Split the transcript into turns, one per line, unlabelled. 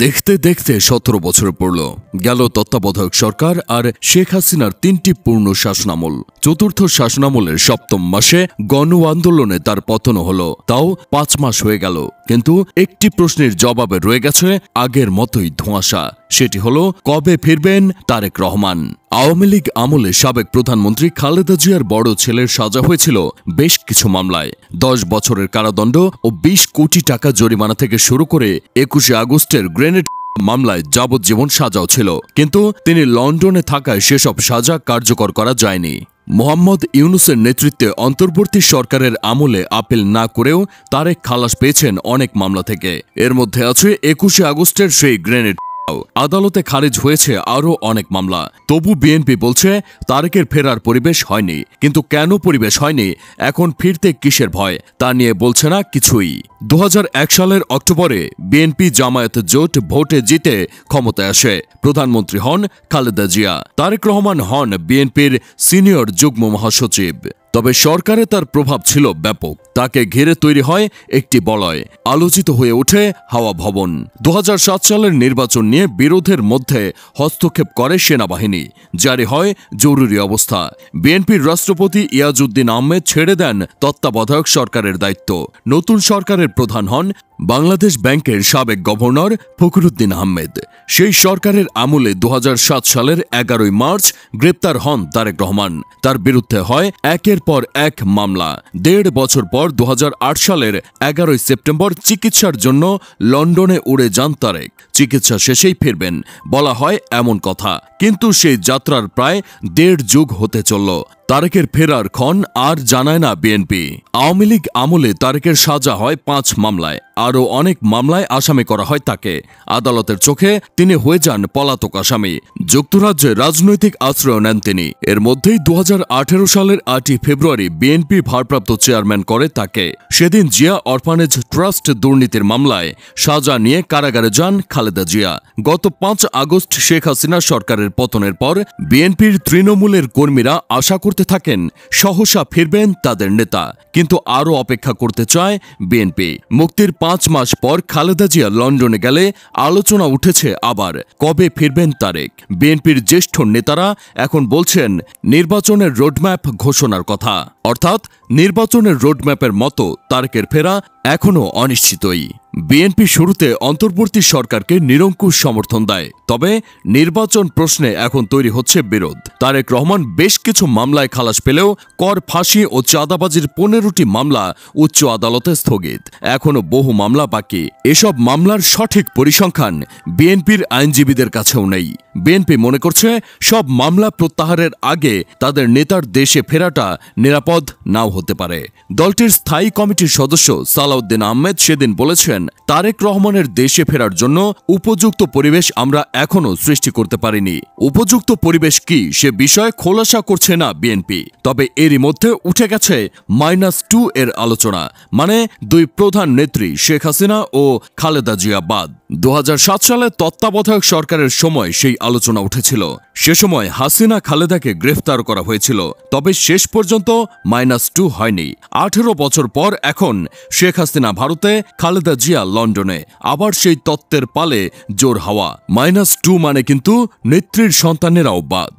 দেখতে দেখতে ১৭ বছর পড়ল গেল তত্ত্বাবধায়ক সরকার আর শেখ হাসিনার ৩টি পূর্ণ শাসনামল। চতুর্থ শাসনামলের ৭ম মাসে গণ আন্দোলনে তার পতন হলো, তাও ৫ মাস হয়ে গেল। কিন্তু একটি প্রশ্নের জবাবে রয়ে গেছে আগের মতোই ধোঁয়াশা। সেটি হলো, কবে ফিরবেন তারেক রহমান? আওয়ামী লীগ আমলে সাবেক প্রধানমন্ত্রী খালেদা জিয়ার বড় ছেলের সাজা হয়েছিল বেশ কিছু মামলায়। ১০ বছরের কারাদণ্ড ও ২০ কোটি টাকা জরিমানা থেকে শুরু করে ২১শে আগস্টের গ্রেনেড মামলায় যাবজ্জীবন সাজাও ছিল। কিন্তু তিনি লন্ডনে থাকায় সেসব সাজা কার্যকর করা যায়নি। মোহাম্মদ ইউনূসের নেতৃত্বে অন্তর্বর্তী সরকারের আমলে আপিল না করেও তারেক খালাস পেয়েছেন অনেক মামলা থেকে। এর মধ্যে আছে ২১শে আগস্টের সেই গ্রেনেড। আদালতে খারিজ হয়েছে আরও অনেক মামলা। তবু বিএনপি বলছে তারেকের ফেরার পরিবেশ হয়নি। কিন্তু কেন পরিবেশ হয়নি, এখন ফিরতে কিসের ভয়, তা নিয়ে বলছে না কিছুই। ২০০১ সালের অক্টোবরে বিএনপি জামায়াত জোট ভোটে জিতে ক্ষমতায় আসে। প্রধানমন্ত্রী হন খালেদা জিয়া। তারেক রহমান হন বিএনপির সিনিয়র যুগ্ম মহাসচিব। তবে সরকারে তার প্রভাব ছিল ব্যাপক। তাকে ঘিরে তৈরি হয় একটি বলয়, আলোচিত হয়ে ওঠে হাওয়া ভবন। ২০০৭ সালের নির্বাচন নিয়ে বিরোধের মধ্যে হস্তক্ষেপ করে সেনাবাহিনী, জারি হয় জরুরি অবস্থা। বিএনপির রাষ্ট্রপতি ইয়াজউদ্দিন আহমেদ ছেড়ে দেন তত্ত্বাবধায়ক সরকারের দায়িত্ব। নতুন সরকারের প্রধান হন বাংলাদেশ ব্যাংকের সাবেক গভর্নর ফখরুদ্দিন আহমেদ। সেই সরকারের আমলে ২০০৭ সালের ১১ই মার্চ গ্রেপ্তার হন তারেক রহমান। তার বিরুদ্ধে হয় একের পর এক মামলা। ১.৫ বছর পর ২০০৮ সালের ১১ই সেপ্টেম্বর চিকিৎসার জন্য লন্ডনে উড়ে যান তারেক। চিকিৎসা শেষেই ফিরবেন বলা হয় এমন কথা, কিন্তু সেই যাত্রার প্রায় ১.৫ যুগ হতে চলল। তারেকের ফেরার ক্ষণ আর জানায় না বিএনপি। আওয়ামী লীগ আমলে তারেকের সাজা হয় ৫ মামলায়। আরও অনেক মামলায় আসামি করা হয় তাকে। আদালতের চোখে তিনি হয়ে যান পলাতক আসামি। যুক্তরাজ্যে রাজনৈতিক আশ্রয় নেন তিনি। এর মধ্যেই ২০১৮ সালের ৮ই ফেব্রুয়ারি বিএনপি ভারপ্রাপ্ত চেয়ারম্যান করে তাকে। সেদিন জিয়া অরফানেজ ট্রাস্ট দুর্নীতির মামলায় সাজা নিয়ে কারাগারে যান খালেদা জিয়া। গত ৫ আগস্ট শেখ হাসিনা সরকারের পতনের পর বিএনপির তৃণমূলের কর্মীরা আশা করতে থাকেন সহসা ফিরবেন তাদের নেতা। কিন্তু আরও অপেক্ষা করতে চায় বিএনপি। মুক্তির ৫ মাস পর খালেদা জিয়া লন্ডনে গেলে আলোচনা উঠেছে আবার কবে ফিরবেন তারেক। বিএনপির জ্যেষ্ঠ নেতারা এখন বলছেন নির্বাচনের রোডম্যাপ ঘোষণার কথা। অর্থাৎ নির্বাচনের রোডম্যাপের মতো তারেকের ফেরা এখনও অনিশ্চিতই। বিএনপি শুরুতে অন্তর্বর্তী সরকারকে নিরঙ্কুশ সমর্থন দেয়, তবে নির্বাচন প্রশ্নে এখন তৈরি হচ্ছে বিরোধ। তারেক রহমান বেশ কিছু মামলায় খালাস পেলেও কর ফাঁসি ও চাঁদাবাজির ১৫টি মামলা উচ্চ আদালতে স্থগিত। এখনও বহু মামলা বাকি। এসব মামলার সঠিক পরিসংখ্যান বিএনপির আইনজীবীদের কাছেও নেই। বিএনপি মনে করছে সব মামলা প্রত্যাহারের আগে তাদের নেতার দেশে ফেরাটা নিরাপদ নাও হতে পারে। দলটির স্থায়ী কমিটির সদস্য সালাউদ্দিন আহমেদ সেদিন বলেছেন, তারেক রহমানের দেশে ফেরার জন্য উপযুক্ত পরিবেশ আমরা এখনও সৃষ্টি করতে পারিনি। উপযুক্ত পরিবেশ কি সে বিষয়ে খোলাসা করছে না বিএনপি। তবে এরই মধ্যে উঠে গেছে -2 এর আলোচনা, মানে দুই প্রধান নেত্রী শেখ হাসিনা ও খালেদা জিয়া বাদ। ২০০৭ সালে তত্ত্বাবধায়ক সরকারের সময় সেই আলোচনা উঠেছিল। সে সময় হাসিনা খালেদাকে গ্রেফতার করা হয়েছিল, তবে শেষ পর্যন্ত -2 হয়নি। ১৮ বছর পর এখন শেখ হাসিনা ভারতে, খালেদা জিয়া লন্ডনে। আবার সেই তত্ত্বের পালে জোর হাওয়া। -2 মানে কিন্তু নেত্রীর সন্তানেরাও বাদ।